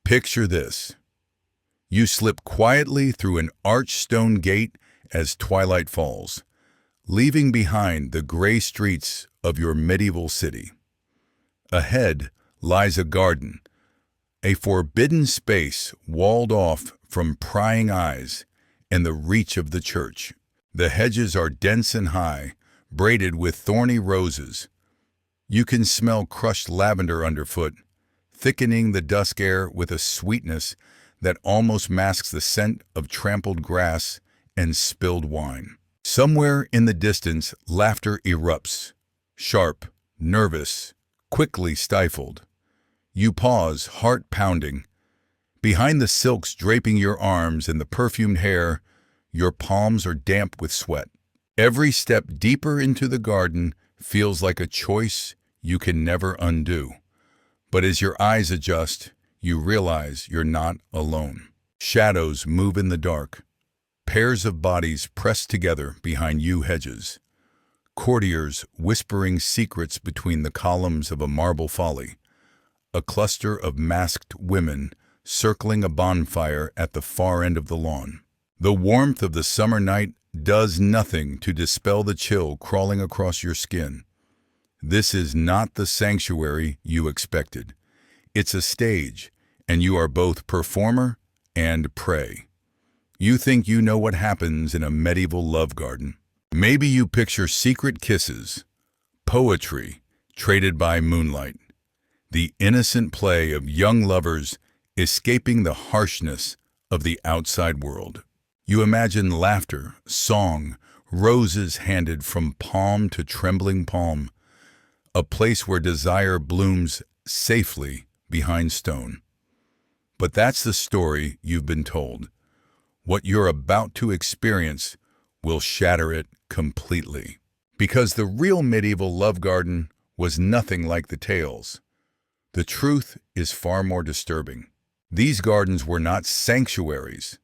Picture this. You slip quietly through an arched stone gate as twilight falls, leaving behind the gray streets of your medieval city. Ahead lies a garden, a forbidden space walled off from prying eyes and the reach of the church. The hedges are dense and high, braided with thorny roses. You can smell crushed lavender underfoot, thickening the dusk air with a sweetness that almost masks the scent of trampled grass and spilled wine. Somewhere in the distance, laughter erupts, sharp, nervous, quickly stifled. You pause, heart pounding. Behind the silks draping your arms and the perfumed hair, your palms are damp with sweat. Every step deeper into the garden feels like a choice you can never undo. But as your eyes adjust, you realize you're not alone. Shadows move in the dark. Pairs of bodies pressed together behind yew hedges. Courtiers whispering secrets between the columns of a marble folly. A cluster of masked women circling a bonfire at the far end of the lawn. The warmth of the summer night does nothing to dispel the chill crawling across your skin. This is not the sanctuary you expected. It's a stage, and you are both performer and prey. You think you know what happens in a medieval love garden. Maybe you picture secret kisses, poetry traded by moonlight, the innocent play of young lovers escaping the harshness of the outside world. You imagine laughter, song, roses handed from palm to trembling palm, a place where desire blooms safely behind stone. But that's the story you've been told. What you're about to experience will shatter it completely. Because the real medieval love garden was nothing like the tales. The truth is far more disturbing. These gardens were not sanctuaries.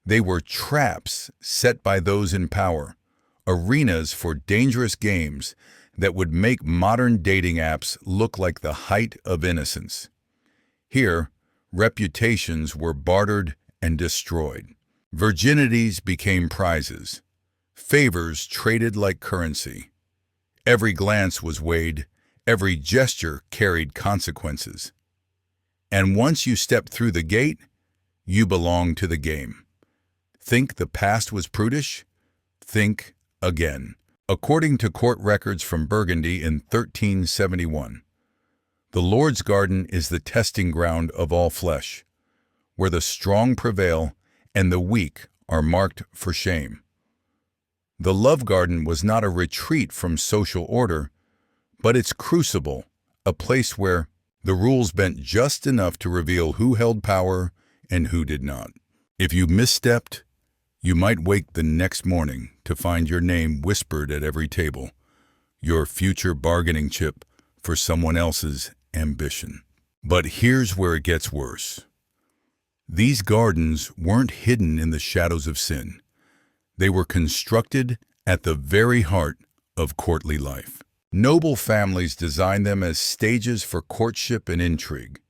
They were traps set by those in power, arenas for dangerous games that would make modern dating apps look like the height of innocence. Here, reputations were bartered and destroyed. Virginities became prizes. Favors traded like currency. Every glance was weighed. Every gesture carried consequences. And once you stepped through the gate, you belonged to the game. Think the past was prudish? Think again. According to court records from Burgundy in 1371, the Lord's garden is the testing ground of all flesh, where the strong prevail and the weak are marked for shame. The love garden was not a retreat from social order, but its crucible, a place where the rules bent just enough to reveal who held power and who did not. If you misstepped, you might wake the next morning to find your name whispered at every table, your future bargaining chip for someone else's ambition. But here's where it gets worse. These gardens weren't hidden in the shadows of sin. They were constructed at the very heart of courtly life. Noble families designed them as stages for courtship and intrigue,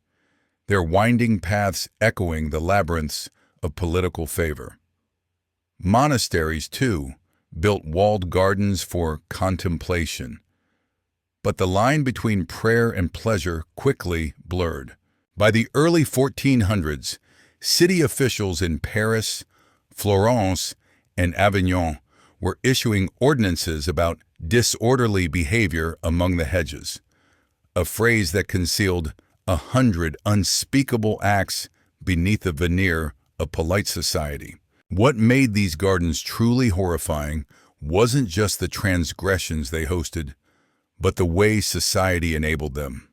their winding paths echoing the labyrinths of political favor. Monasteries, too, built walled gardens for contemplation. But the line between prayer and pleasure quickly blurred. By the early 1400s, city officials in Paris, Florence, and Avignon were issuing ordinances about disorderly behavior among the hedges, a phrase that concealed 100 unspeakable acts beneath the veneer of polite society. What made these gardens truly horrifying wasn't just the transgressions they hosted, but the way society enabled them.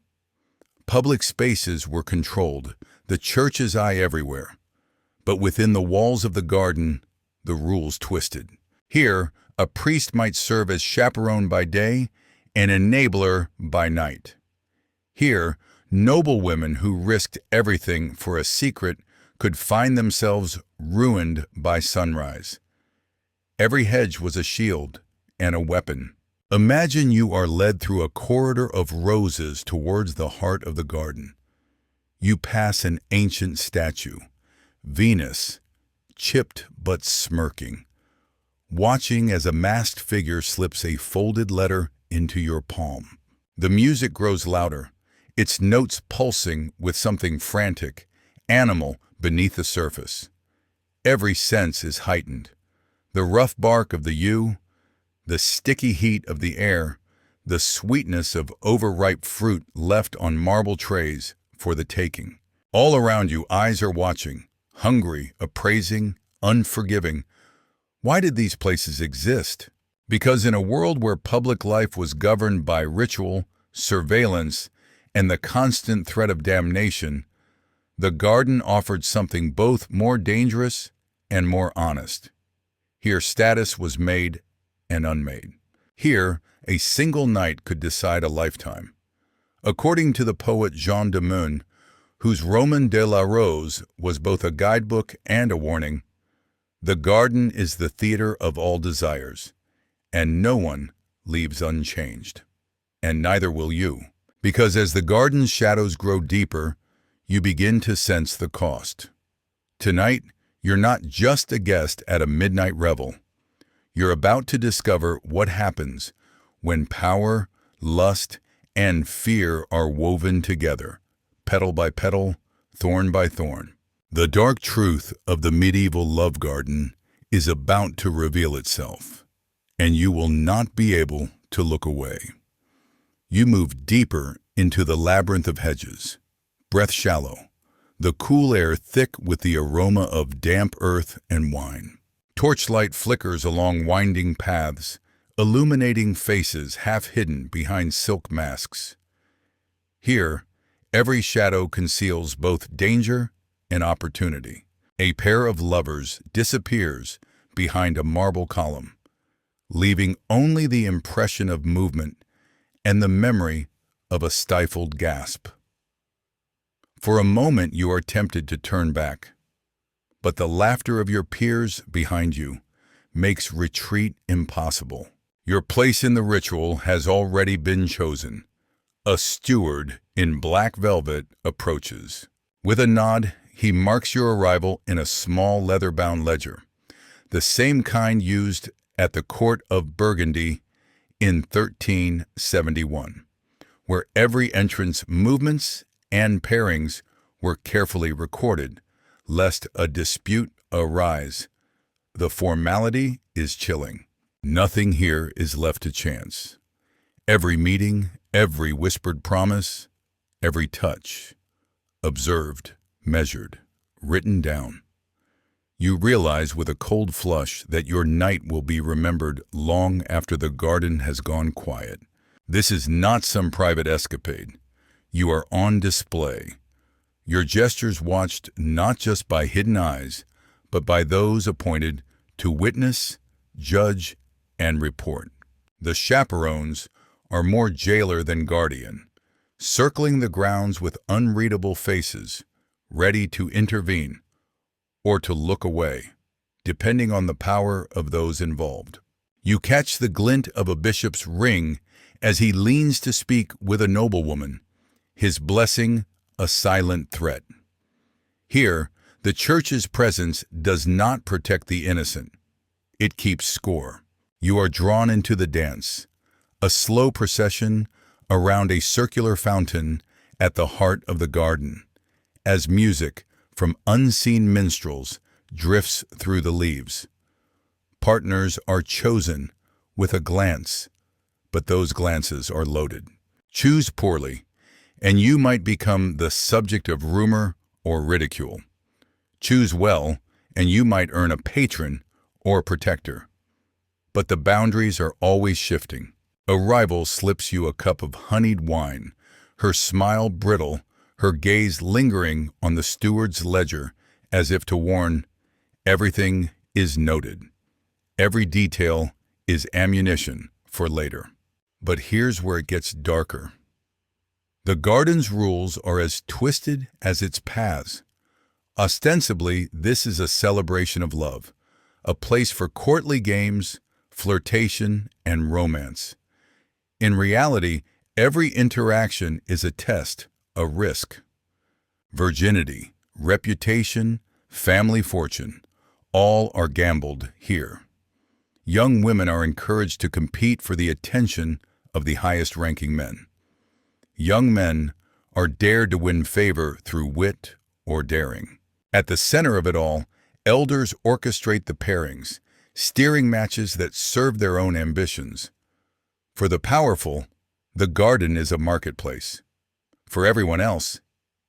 Public spaces were controlled, the church's eye everywhere. But within the walls of the garden, the rules twisted. Here, a priest might serve as chaperone by day, an enabler by night. Here, noblewomen who risked everything for a secret could find themselves ruined by sunrise. Every hedge was a shield and a weapon. Imagine you are led through a corridor of roses towards the heart of the garden. You pass an ancient statue, Venus, chipped but smirking, watching as a masked figure slips a folded letter into your palm. The music grows louder, its notes pulsing with something frantic, animal beneath the surface. Every sense is heightened. The rough bark of the yew, the sticky heat of the air, the sweetness of overripe fruit left on marble trays for the taking. All around you, eyes are watching, hungry, appraising, unforgiving. Why did these places exist? Because in a world where public life was governed by ritual, surveillance, and the constant threat of damnation, the garden offered something both more dangerous and more honest. Here status was made and unmade. Here, a single night could decide a lifetime. According to the poet Jean de Meun, whose Roman de la Rose was both a guidebook and a warning, the garden is the theater of all desires, and no one leaves unchanged. And neither will you, because as the garden's shadows grow deeper, you begin to sense the cost. Tonight, you're not just a guest at a midnight revel. You're about to discover what happens when power, lust, and fear are woven together, petal by petal, thorn by thorn. The dark truth of the medieval love garden is about to reveal itself, and you will not be able to look away. You move deeper into the labyrinth of hedges, breath shallow, the cool air thick with the aroma of damp earth and wine. Torchlight flickers along winding paths, illuminating faces half hidden behind silk masks. Here, every shadow conceals both danger and opportunity. A pair of lovers disappears behind a marble column, leaving only the impression of movement and the memory of a stifled gasp. For a moment you are tempted to turn back, but the laughter of your peers behind you makes retreat impossible. Your place in the ritual has already been chosen. A steward in black velvet approaches. With a nod, he marks your arrival in a small leather-bound ledger, the same kind used at the court of Burgundy in 1371, where every entrance movements and pairings were carefully recorded, lest a dispute arise. The formality is chilling. Nothing here is left to chance. Every meeting, every whispered promise, every touch, observed, measured, written down. You realize with a cold flush that your night will be remembered long after the garden has gone quiet. This is not some private escapade. You are on display. Your gestures watched not just by hidden eyes, but by those appointed to witness, judge, and report. The chaperones are more jailer than guardian, circling the grounds with unreadable faces, ready to intervene or to look away, depending on the power of those involved. You catch the glint of a bishop's ring as he leans to speak with a noblewoman, his blessing a silent threat. Here, the church's presence does not protect the innocent. It keeps score. You are drawn into the dance, a slow procession around a circular fountain at the heart of the garden, as music from unseen minstrels drifts through the leaves. Partners are chosen with a glance, but those glances are loaded. Choose poorly, and you might become the subject of rumor or ridicule. Choose well, and you might earn a patron or protector. But the boundaries are always shifting. A rival slips you a cup of honeyed wine, her smile brittle, her gaze lingering on the steward's ledger as if to warn, everything is noted. Every detail is ammunition for later. But here's where it gets darker. The garden's rules are as twisted as its paths. Ostensibly, this is a celebration of love, a place for courtly games, flirtation, and romance. In reality, every interaction is a test, a risk. Virginity, reputation, family fortune, all are gambled here. Young women are encouraged to compete for the attention of the highest-ranking men. Young men are dared to win favor through wit or daring. At the center of it all, elders orchestrate the pairings, steering matches that serve their own ambitions. For the powerful, the garden is a marketplace. For everyone else,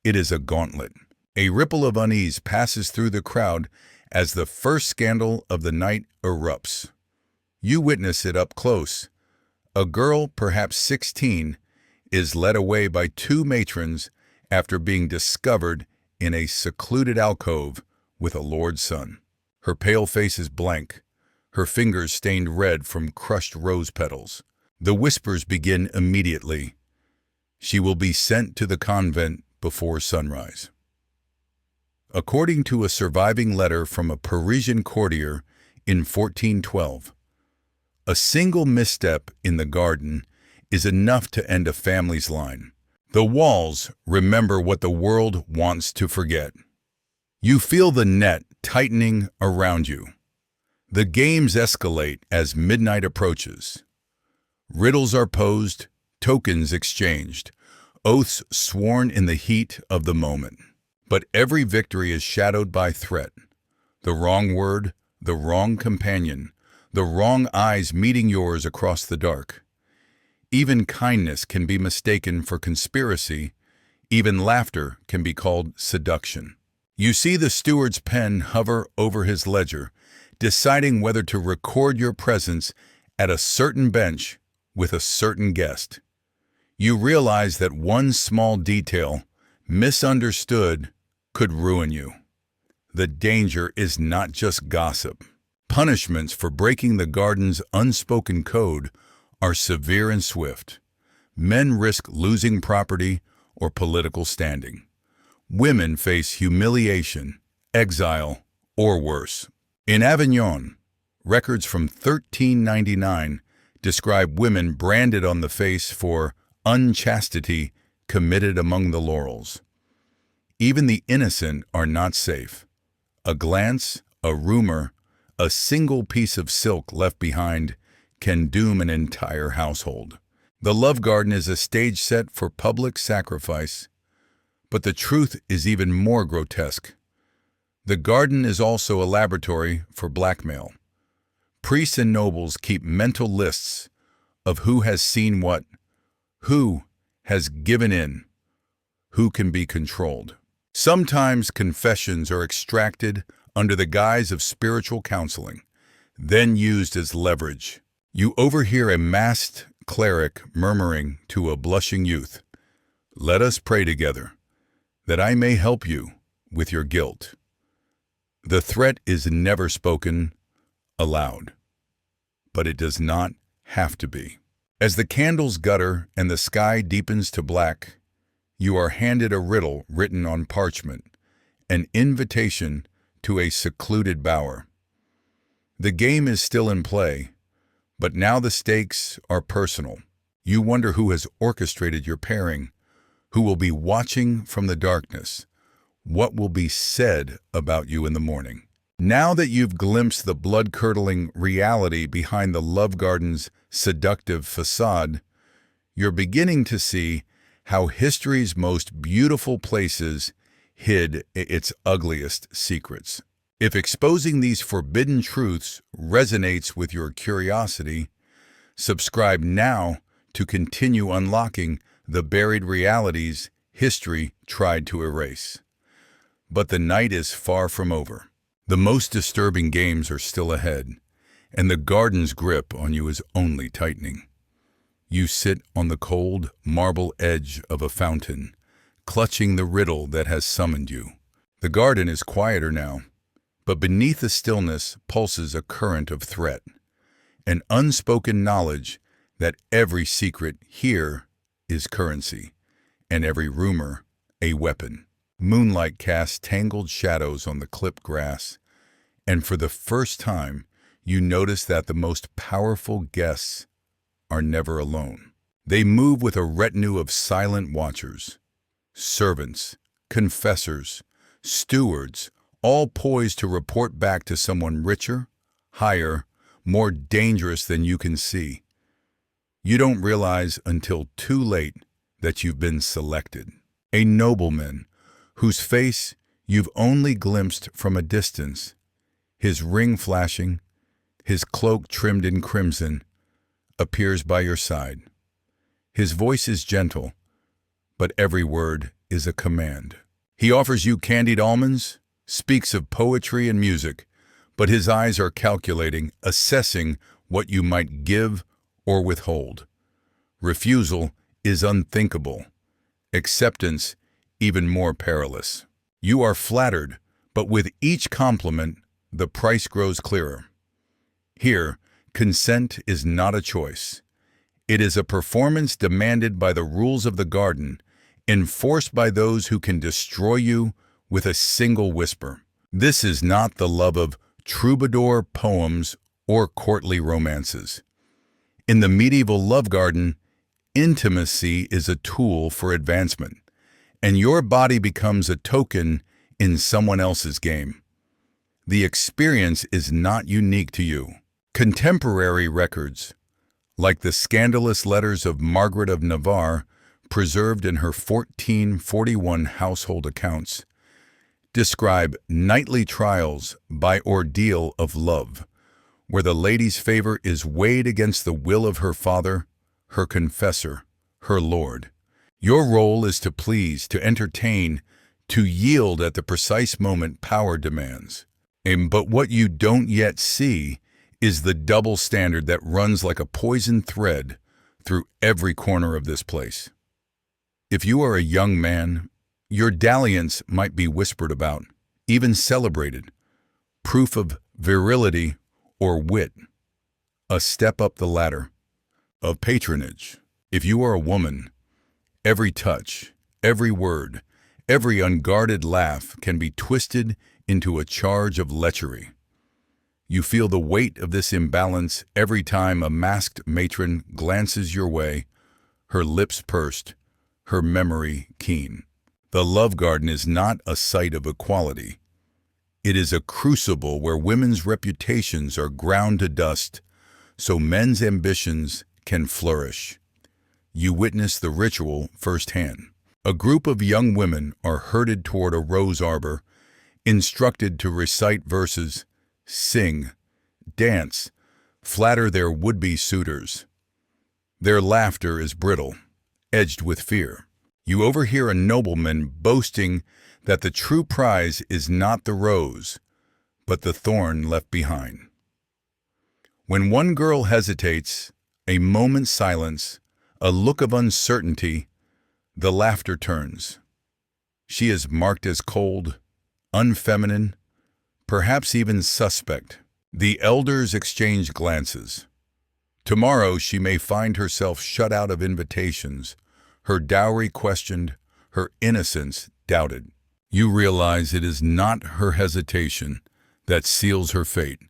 it is a gauntlet. A ripple of unease passes through the crowd as the first scandal of the night erupts. You witness it up close. A girl, perhaps 16, is led away by two matrons after being discovered in a secluded alcove with a lord's son. Her pale face is blank, her fingers stained red from crushed rose petals. The whispers begin immediately. She will be sent to the convent before sunrise. According to a surviving letter from a Parisian courtier in 1412, a single misstep in the garden is enough to end a family's line. The walls remember what the world wants to forget. You feel the net tightening around you. The games escalate as midnight approaches. Riddles are posed, tokens exchanged, oaths sworn in the heat of the moment. But every victory is shadowed by threat. The wrong word, the wrong companion, the wrong eyes meeting yours across the dark. Even kindness can be mistaken for conspiracy. Even laughter can be called seduction. You see the steward's pen hover over his ledger, deciding whether to record your presence at a certain bench with a certain guest. You realize that one small detail, misunderstood, could ruin you. The danger is not just gossip. Punishments for breaking the garden's unspoken code are severe and swift. Men risk losing property or political standing. Women face humiliation, exile, or worse. In Avignon, records from 1399 describe women branded on the face for unchastity committed among the laurels. Even the innocent are not safe. A glance, a rumor, a single piece of silk left behind can doom an entire household. The love garden is a stage set for public sacrifice, but the truth is even more grotesque. The garden is also a laboratory for blackmail. Priests and nobles keep mental lists of who has seen what, who has given in, who can be controlled. Sometimes confessions are extracted under the guise of spiritual counseling, then used as leverage. You overhear a masked cleric murmuring to a blushing youth, "Let us pray together, that I may help you with your guilt." The threat is never spoken aloud, but it does not have to be. As the candles gutter and the sky deepens to black, you are handed a riddle written on parchment, an invitation to a secluded bower. The game is still in play, but now the stakes are personal. You wonder who has orchestrated your pairing, who will be watching from the darkness, what will be said about you in the morning. Now that you've glimpsed the blood-curdling reality behind the love garden's seductive facade, you're beginning to see how history's most beautiful places hid its ugliest secrets. If exposing these forbidden truths resonates with your curiosity, subscribe now to continue unlocking the buried realities history tried to erase. But the night is far from over. The most disturbing games are still ahead, and the garden's grip on you is only tightening. You sit on the cold marble edge of a fountain, clutching the riddle that has summoned you. The garden is quieter now, but beneath the stillness pulses a current of threat, an unspoken knowledge that every secret here is currency, and every rumor a weapon. Moonlight casts tangled shadows on the clipped grass, and for the first time, you notice that the most powerful guests are never alone. They move with a retinue of silent watchers, servants confessors, stewards, all poised to report back to someone richer, higher, more dangerous than you can see. You don't realize until too late that you've been selected. A nobleman whose face you've only glimpsed from a distance, his ring flashing, his cloak trimmed in crimson, appears by your side. His voice is gentle, but every word is a command. He offers you candied almonds, speaks of poetry and music, but his eyes are calculating, assessing what you might give or withhold. Refusal is unthinkable. Acceptance even more perilous. You are flattered, but with each compliment, the price grows clearer. Here, consent is not a choice. It is a performance demanded by the rules of the garden, enforced by those who can destroy you with a single whisper. This is not the love of troubadour poems or courtly romances. In the medieval love garden, intimacy is a tool for advancement, and your body becomes a token in someone else's game. The experience is not unique to you. Contemporary records, like the scandalous letters of Margaret of Navarre, preserved in her 1441 household accounts, describe nightly trials by ordeal of love, where the lady's favor is weighed against the will of her father, her confessor, her lord. Your role is to please, to entertain, to yield at the precise moment power demands. But what you don't yet see is the double standard that runs like a poison thread through every corner of this place. If you are a young man, your dalliance might be whispered about, even celebrated, proof of virility or wit, a step up the ladder of patronage. If you are a woman, every touch, every word, every unguarded laugh can be twisted into a charge of lechery. You feel the weight of this imbalance every time a masked matron glances your way, her lips pursed, her memory keen. The love garden is not a site of equality. It is a crucible where women's reputations are ground to dust so men's ambitions can flourish. You witness the ritual firsthand. A group of young women are herded toward a rose arbor, instructed to recite verses, sing, dance, flatter their would-be suitors. Their laughter is brittle, edged with fear. You overhear a nobleman boasting that the true prize is not the rose, but the thorn left behind. When one girl hesitates, a moment's silence, a look of uncertainty, the laughter turns. She is marked as cold, unfeminine, perhaps even suspect. The elders exchange glances. Tomorrow she may find herself shut out of invitations, her dowry questioned, her innocence doubted. You realize it is not her hesitation that seals her fate,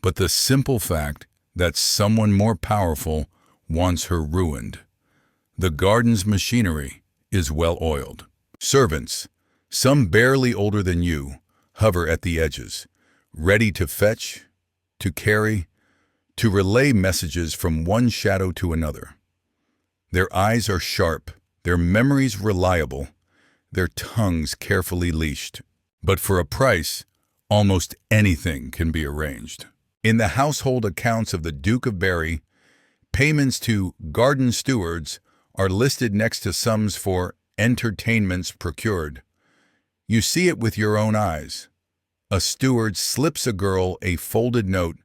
but the simple fact that someone more powerful wants her ruined. The garden's machinery is well oiled. Servants, some barely older than you, hover at the edges, ready to fetch, to carry, to relay messages from one shadow to another. Their eyes are sharp, their memories reliable, their tongues carefully leashed. But for a price, almost anything can be arranged. In the household accounts of the Duke of Berry, payments to garden stewards are listed next to sums for entertainments procured. You see it with your own eyes. A steward slips a girl a folded note,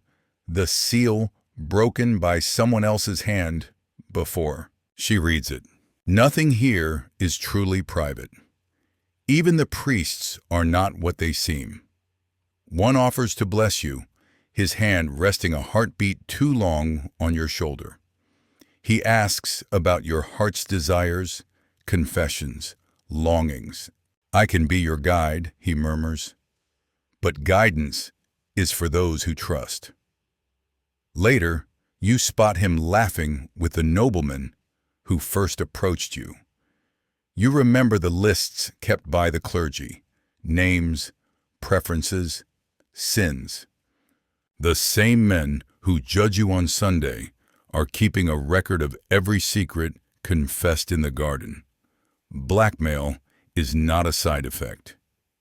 the seal broken by someone else's hand before she reads it. Nothing here is truly private. Even the priests are not what they seem. One offers to bless you, his hand resting a heartbeat too long on your shoulder. He asks about your heart's desires, confessions, longings. I can be your guide, he murmurs, but guidance is for those who trust. Later, you spot him laughing with the nobleman who first approached you. You remember the lists kept by the clergy, names, preferences, sins. The same men who judge you on Sunday are keeping a record of every secret confessed in the garden. Blackmail is not a side effect.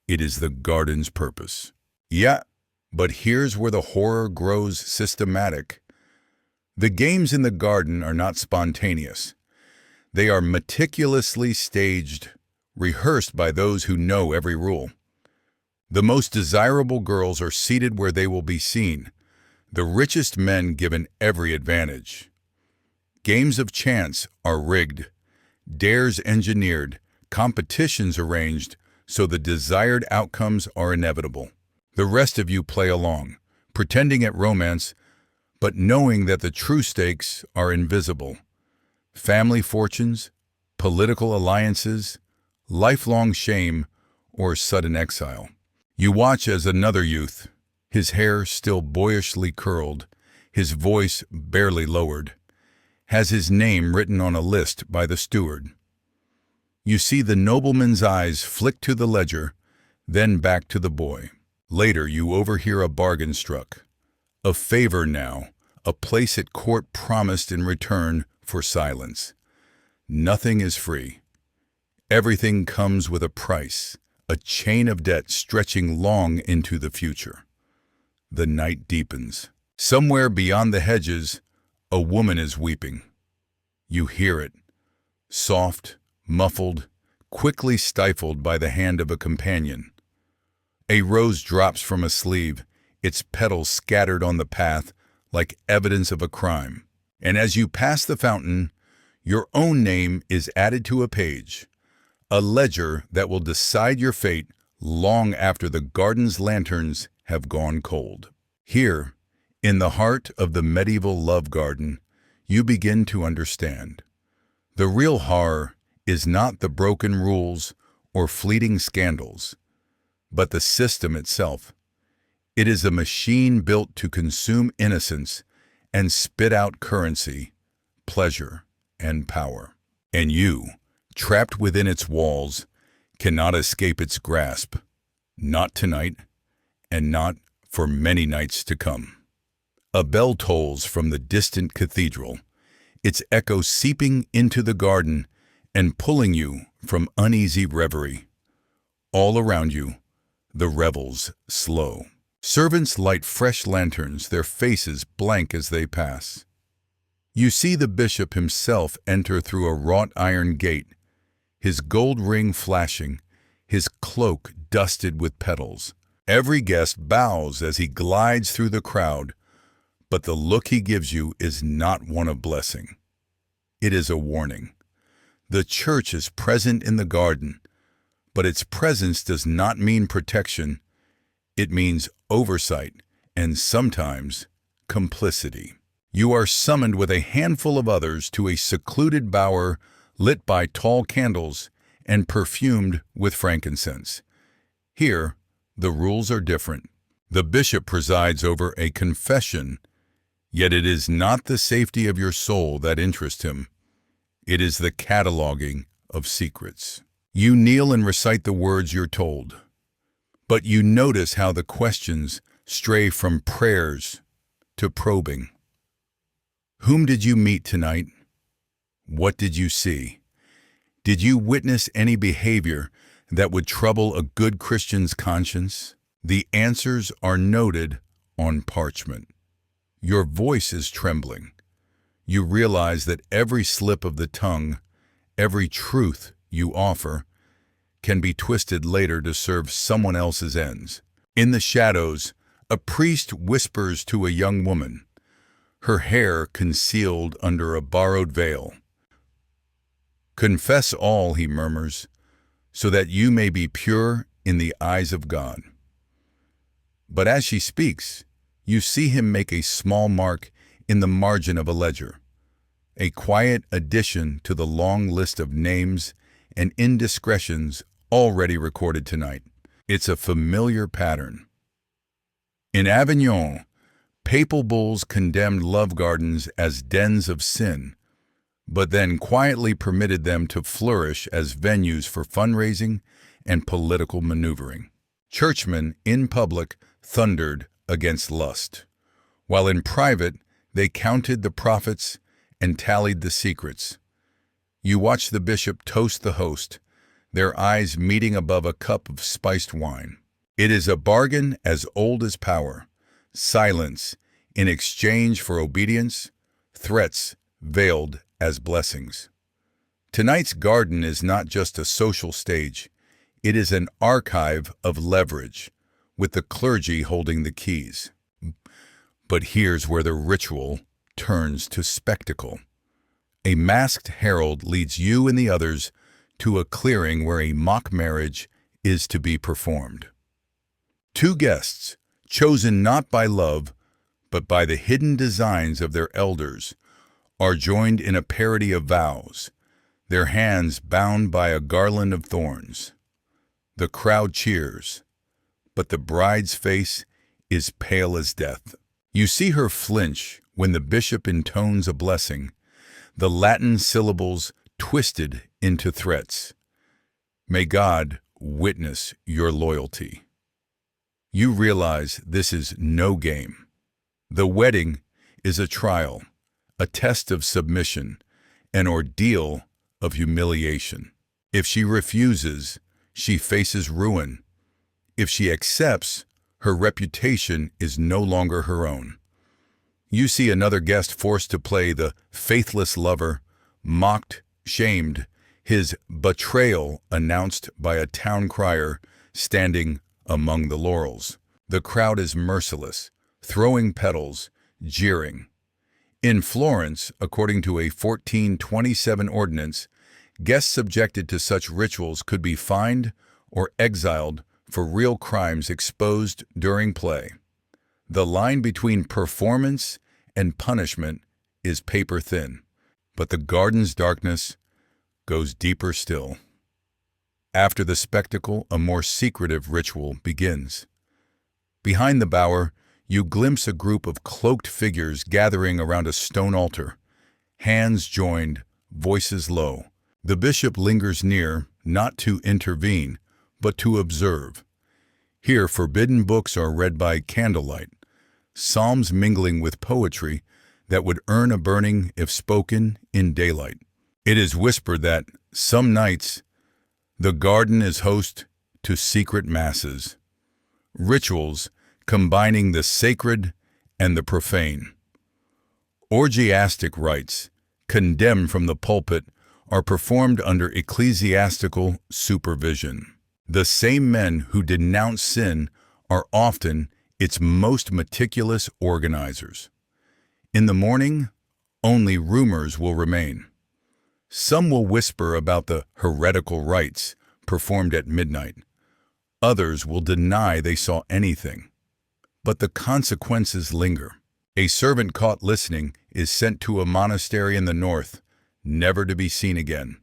It is the garden's purpose. Yeah, but here's where the horror grows systematic. The games in the garden are not spontaneous. They are meticulously staged, rehearsed by those who know every rule. The most desirable girls are seated where they will be seen, the richest men given every advantage. Games of chance are rigged, dares engineered, competitions arranged so the desired outcomes are inevitable. The rest of you play along, pretending at romance, but knowing that the true stakes are invisible. Family fortunes, political alliances, lifelong shame, or sudden exile. You watch as another youth, his hair still boyishly curled, his voice barely lowered, has his name written on a list by the steward. You see the nobleman's eyes flick to the ledger, then back to the boy. Later you overhear a bargain struck. A favor now, a place at court promised in return for silence. Nothing is free. Everything comes with a price, a chain of debt stretching long into the future. The night deepens. Somewhere beyond the hedges, a woman is weeping. You hear it, soft, muffled, quickly stifled by the hand of a companion. A rose drops from a sleeve, its petals scattered on the path like evidence of a crime. And as you pass the fountain, your own name is added to a page, a ledger that will decide your fate long after the garden's lanterns have gone cold. Here, in the heart of the medieval love garden, you begin to understand. The real horror is not the broken rules or fleeting scandals, but the system itself. It is a machine built to consume innocence and spit out currency, pleasure, and power. And you, trapped within its walls, cannot escape its grasp, not tonight, and not for many nights to come. A bell tolls from the distant cathedral, its echo seeping into the garden and pulling you from uneasy reverie. All around you, the revels slow. Servants light fresh lanterns, their faces blank as they pass. You see the bishop himself enter through a wrought iron gate, his gold ring flashing, his cloak dusted with petals. Every guest bows as he glides through the crowd, but the look he gives you is not one of blessing. It is a warning. The church is present in the garden, but its presence does not mean protection. It means oversight and sometimes complicity. You are summoned with a handful of others to a secluded bower lit by tall candles and perfumed with frankincense. Here, the rules are different. The bishop presides over a confession, yet it is not the safety of your soul that interests him. It is the cataloging of secrets. You kneel and recite the words you're told, but you notice how the questions stray from prayers to probing. Whom did you meet tonight? What did you see? Did you witness any behavior that would trouble a good Christian's conscience? The answers are noted on parchment. Your voice is trembling. You realize that every slip of the tongue, every truth you offer, can be twisted later to serve someone else's ends. In the shadows, a priest whispers to a young woman, her hair concealed under a borrowed veil. Confess all, he murmurs, so that you may be pure in the eyes of God. But as she speaks, you see him make a small mark in the margin of a ledger, a quiet addition to the long list of names and indiscretions already recorded tonight. It's a familiar pattern. In Avignon, papal bulls condemned love gardens as dens of sin, but then quietly permitted them to flourish as venues for fundraising and political maneuvering. Churchmen, in public, thundered against lust, while in private they counted the profits and tallied the secrets. You watch the bishop toast the host, their eyes meeting above a cup of spiced wine. It is a bargain as old as power, silence in exchange for obedience, threats veiled as blessings. Tonight's garden is not just a social stage, it is an archive of leverage, with the clergy holding the keys. But here's where the ritual turns to spectacle. A masked herald leads you and the others to a clearing where a mock marriage is to be performed. Two guests, chosen not by love, but by the hidden designs of their elders, are joined in a parody of vows, their hands bound by a garland of thorns. The crowd cheers, but the bride's face is pale as death. You see her flinch when the bishop intones a blessing, the Latin syllables twisted into threats. May God witness your loyalty. You realize this is no game. The wedding is a trial, a test of submission, an ordeal of humiliation. If she refuses, she faces ruin. If she accepts, her reputation is no longer her own. You see another guest forced to play the faithless lover, mocked, shamed, his betrayal announced by a town crier standing among the laurels. The crowd is merciless, throwing petals, jeering. In Florence, according to a 1427 ordinance, guests subjected to such rituals could be fined or exiled for real crimes exposed during play. The line between performance and punishment is paper thin, but the garden's darkness goes deeper still. After the spectacle, a more secretive ritual begins. Behind the bower, you glimpse a group of cloaked figures gathering around a stone altar, hands joined, voices low. The bishop lingers near, not to intervene, but to observe. Here, forbidden books are read by candlelight, psalms mingling with poetry that would earn a burning if spoken in daylight. It is whispered that, some nights, the garden is host to secret masses, rituals combining the sacred and the profane. Orgiastic rites, condemned from the pulpit, are performed under ecclesiastical supervision. The same men who denounce sin are often its most meticulous organizers. In the morning, only rumors will remain. Some will whisper about the heretical rites performed at midnight. Others will deny they saw anything. But the consequences linger. A servant caught listening is sent to a monastery in the north, never to be seen again.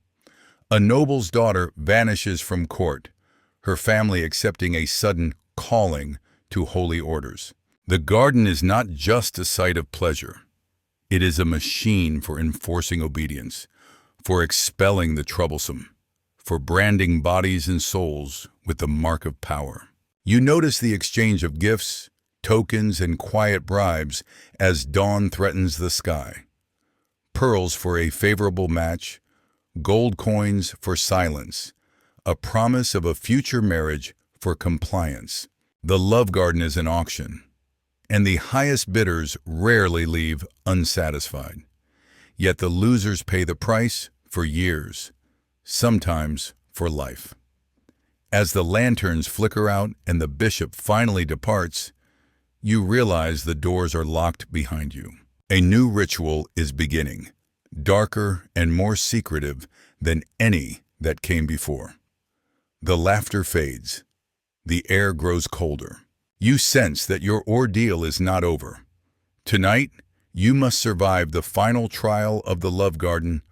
A noble's daughter vanishes from court, her family accepting a sudden calling to holy orders. The garden is not just a site of pleasure. It is a machine for enforcing obedience, for expelling the troublesome, for branding bodies and souls with the mark of power. You notice the exchange of gifts, tokens, and quiet bribes as dawn threatens the sky. Pearls for a favorable match, gold coins for silence, a promise of a future marriage for compliance. The love garden is an auction, and the highest bidders rarely leave unsatisfied. Yet the losers pay the price for years, sometimes for life. As the lanterns flicker out and the bishop finally departs, you realize the doors are locked behind you. A new ritual is beginning, darker and more secretive than any that came before. The laughter fades. The air grows colder. You sense that your ordeal is not over. Tonight, you must survive the final trial of the love garden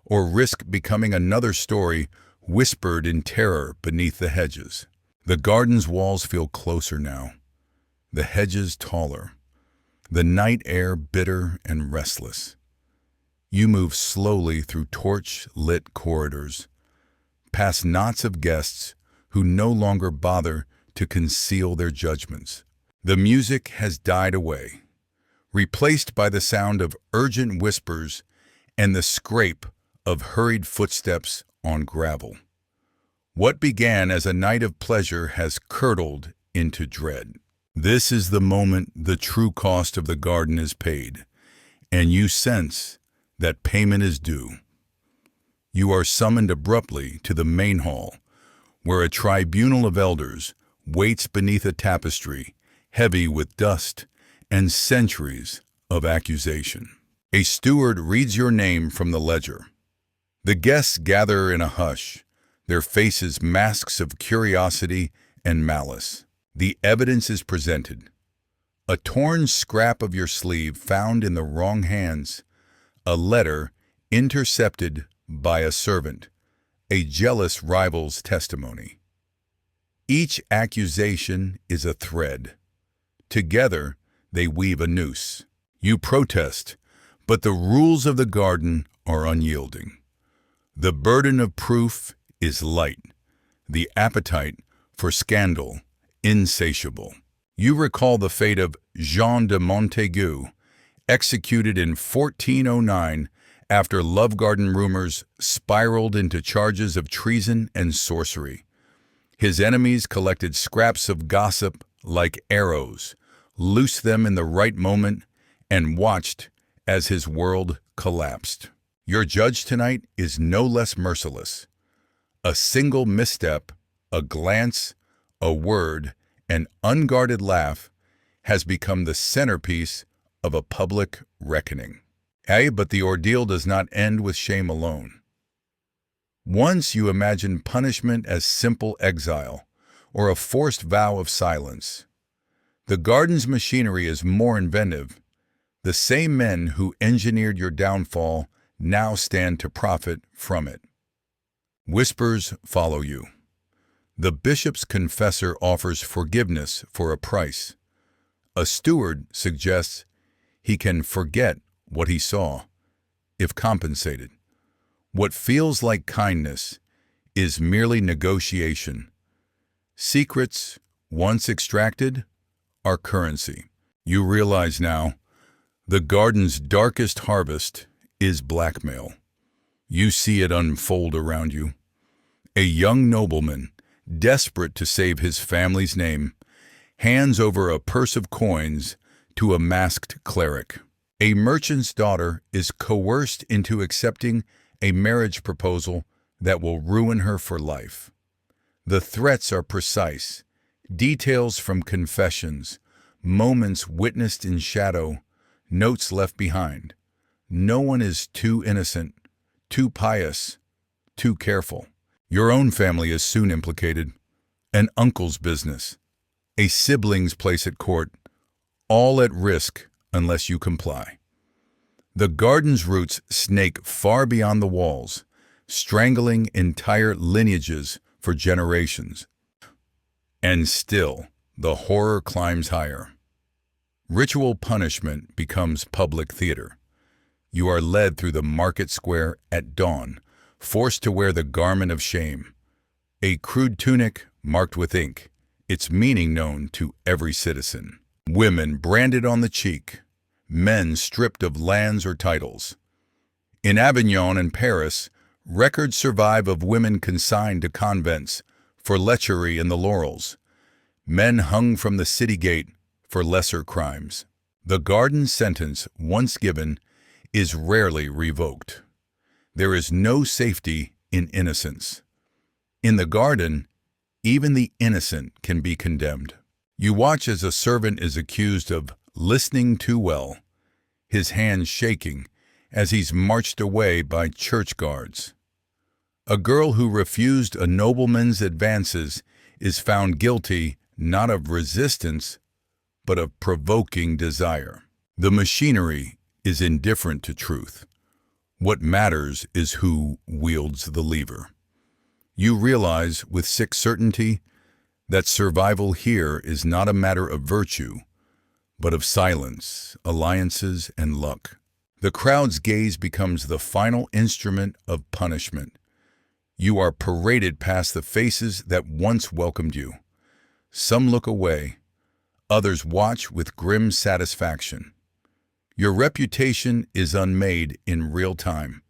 or risk becoming another story whispered in terror beneath the hedges. The garden's walls feel closer now, the hedges taller, the night air bitter and restless. You move slowly through torch-lit corridors, past knots of guests who no longer bother to conceal their judgments. The music has died away, replaced by the sound of urgent whispers and the scrape of hurried footsteps on gravel. What began as a night of pleasure has curdled into dread. This is the moment the true cost of the garden is paid, and you sense that payment is due. You are summoned abruptly to the main hall, where a tribunal of elders waits beneath a tapestry heavy with dust and centuries of accusation. A steward reads your name from the ledger. The guests gather in a hush, their faces masks of curiosity and malice. The evidence is presented. A torn scrap of your sleeve found in the wrong hands, a letter intercepted by a servant, a jealous rival's testimony. Each accusation is a thread. Together, they weave a noose. You protest, but the rules of the garden are unyielding. The burden of proof is light, the appetite for scandal insatiable. You recall the fate of Jean de Montaigu, executed in 1409 after Love Garden rumors spiraled into charges of treason and sorcery. His enemies collected scraps of gossip like arrows, loosed them in the right moment, and watched as his world collapsed. Your judge tonight is no less merciless. A single misstep, a glance, a word, an unguarded laugh has become the centerpiece of a public reckoning. But the ordeal does not end with shame alone. Once you imagine punishment as simple exile or a forced vow of silence. The garden's machinery is more inventive. The same men who engineered your downfall now stand to profit from it. Whispers follow you. The bishop's confessor offers forgiveness for a price. A steward suggests he can forget what he saw, if compensated. What feels like kindness is merely negotiation. Secrets, once extracted, are currency. You realize now, the garden's darkest harvest is blackmail. You see it unfold around you. A young nobleman, desperate to save his family's name, hands over a purse of coins to a masked cleric. A merchant's daughter is coerced into accepting a marriage proposal that will ruin her for life. The threats are precise, details from confessions, moments witnessed in shadow, notes left behind. No one is too innocent, too pious, too careful. Your own family is soon implicated, an uncle's business, a sibling's place at court, all at risk unless you comply. The garden's roots snake far beyond the walls, strangling entire lineages for generations. And still, the horror climbs higher. Ritual punishment becomes public theater. You are led through the market square at dawn, forced to wear the garment of shame, a crude tunic marked with ink, its meaning known to every citizen. Women branded on the cheek, men stripped of lands or titles. In Avignon and Paris, records survive of women consigned to convents for lechery in the laurels, men hung from the city gate for lesser crimes. The garden sentence, once given, is rarely revoked. There is no safety in innocence. In the garden, even the innocent can be condemned. You watch as a servant is accused of listening too well, his hands shaking as he's marched away by church guards. A girl who refused a nobleman's advances is found guilty not of resistance, but of provoking desire. The machinery is indifferent to truth. What matters is who wields the lever. You realize with sick certainty that survival here is not a matter of virtue, but of silence, alliances, and luck. The crowd's gaze becomes the final instrument of punishment. You are paraded past the faces that once welcomed you. Some look away, others watch with grim satisfaction. Your reputation is unmade in real time.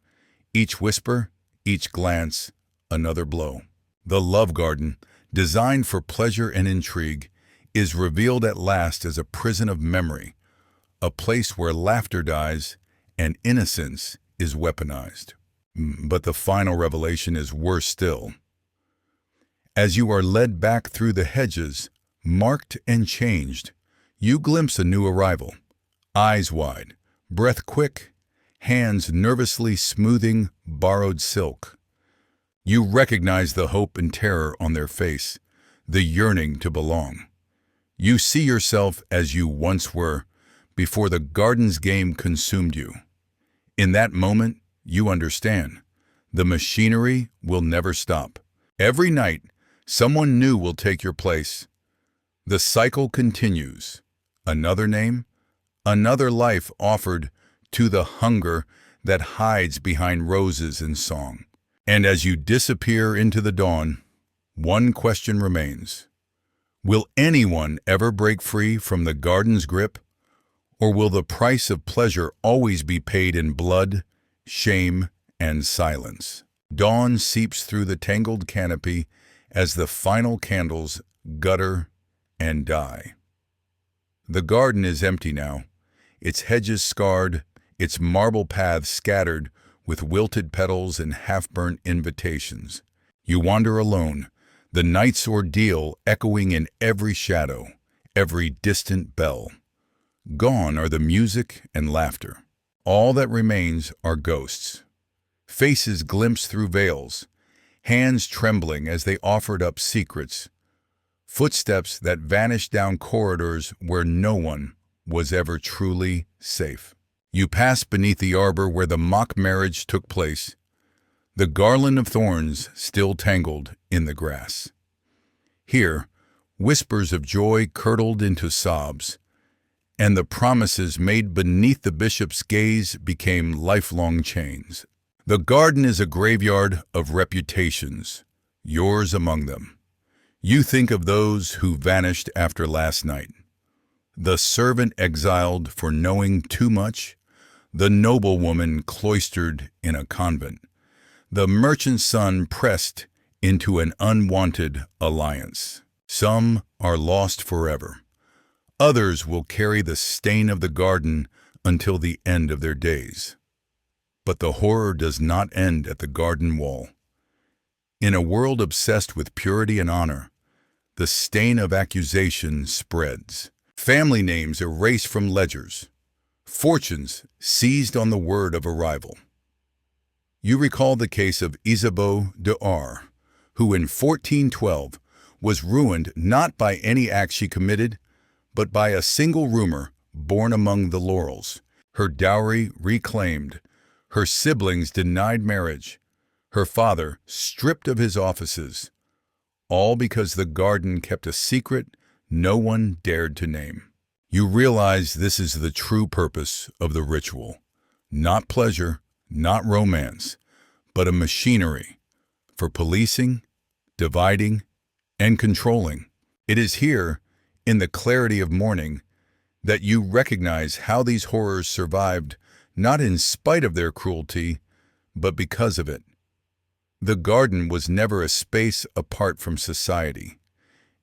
Each whisper, each glance, another blow. The Love Garden, designed for pleasure and intrigue, is revealed at last as a prison of memory, a place where laughter dies and innocence is weaponized. But the final revelation is worse still. As you are led back through the hedges, marked and changed, you glimpse a new arrival. Eyes wide, breath quick, hands nervously smoothing borrowed silk. You recognize the hope and terror on their face, the yearning to belong. You see yourself as you once were, before the garden's game consumed you. In that moment, you understand. The machinery will never stop. Every night, someone new will take your place. The cycle continues. Another name, another life offered to the hunger that hides behind roses and song. And as you disappear into the dawn, one question remains. Will anyone ever break free from the garden's grip? Or will the price of pleasure always be paid in blood, shame, and silence? Dawn seeps through the tangled canopy as the final candles gutter and die. The garden is empty now, its hedges scarred, its marble paths scattered with wilted petals and half-burnt invitations. You wander alone, the night's ordeal echoing in every shadow, every distant bell. Gone are the music and laughter. All that remains are ghosts. Faces glimpsed through veils, hands trembling as they offered up secrets, footsteps that vanished down corridors where no one was ever truly safe. You pass beneath the arbor where the mock marriage took place, the garland of thorns still tangled in the grass. Here, whispers of joy curdled into sobs, and the promises made beneath the bishop's gaze became lifelong chains. The garden is a graveyard of reputations, yours among them. You think of those who vanished after last night. The servant exiled for knowing too much, the noblewoman cloistered in a convent, the merchant's son pressed into an unwanted alliance. Some are lost forever. Others will carry the stain of the garden until the end of their days. But the horror does not end at the garden wall. In a world obsessed with purity and honor, the stain of accusation spreads. Family names erased from ledgers, fortunes seized on the word of arrival. You recall the case of Isabeau de R, who in 1412 was ruined not by any act she committed, but by a single rumor born among the laurels. Her dowry reclaimed, her siblings denied marriage, her father stripped of his offices, all because the garden kept a secret no one dared to name. You realize this is the true purpose of the ritual. Not pleasure, not romance, but a machinery for policing, dividing, and controlling. It is here, in the clarity of morning, that you recognize how these horrors survived not in spite of their cruelty, but because of it. The garden was never a space apart from society.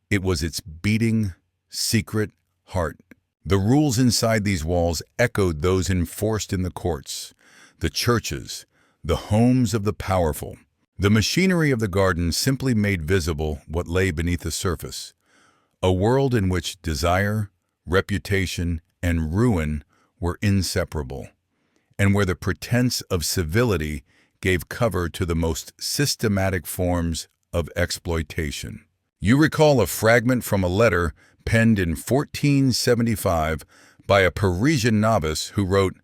It was its beating, secret heart. The rules inside these walls echoed those enforced in the courts, the churches, the homes of the powerful. The machinery of the garden simply made visible what lay beneath the surface, a world in which desire, reputation, and ruin were inseparable, and where the pretense of civility gave cover to the most systematic forms of exploitation. You recall a fragment from a letter penned in 1475 by a Parisian novice who wrote,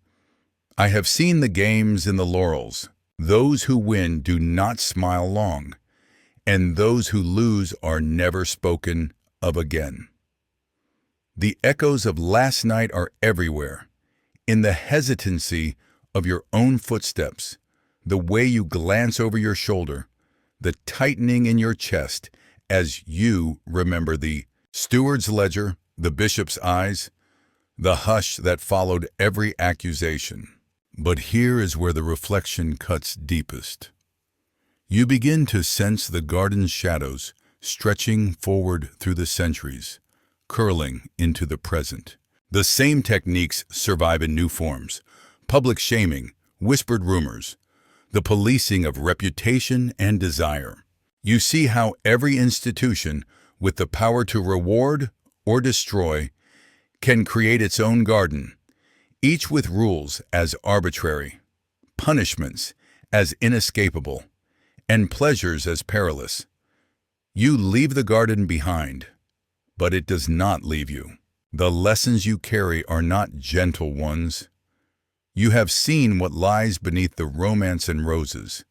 "I have seen the games in the laurels. Those who win do not smile long, and those who lose are never spoken of again." The echoes of last night are everywhere, in the hesitancy of your own footsteps, the way you glance over your shoulder, the tightening in your chest as you remember the steward's ledger, the bishop's eyes, the hush that followed every accusation. But here is where the reflection cuts deepest. You begin to sense the garden's shadows stretching forward through the centuries, curling into the present. The same techniques survive in new forms: public shaming, whispered rumors, the policing of reputation and desire. You see how every institution, with the power to reward or destroy, can create its own garden, each with rules as arbitrary, punishments as inescapable, and pleasures as perilous. You leave the garden behind, but it does not leave you. The lessons you carry are not gentle ones. You have seen what lies beneath the romance and roses,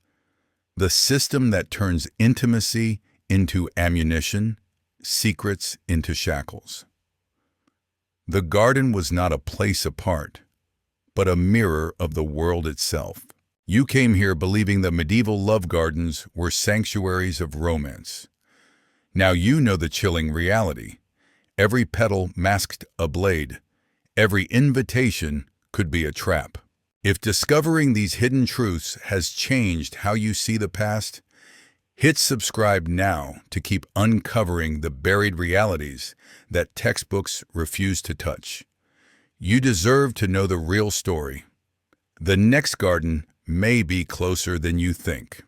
the system that turns intimacy into ammunition, secrets into shackles. The garden was not a place apart, but a mirror of the world itself. You came here believing the medieval love gardens were sanctuaries of romance. Now you know the chilling reality. Every petal masked a blade. Every invitation could be a trap. If discovering these hidden truths has changed how you see the past, hit subscribe now to keep uncovering the buried realities that textbooks refuse to touch. You deserve to know the real story. The next garden may be closer than you think.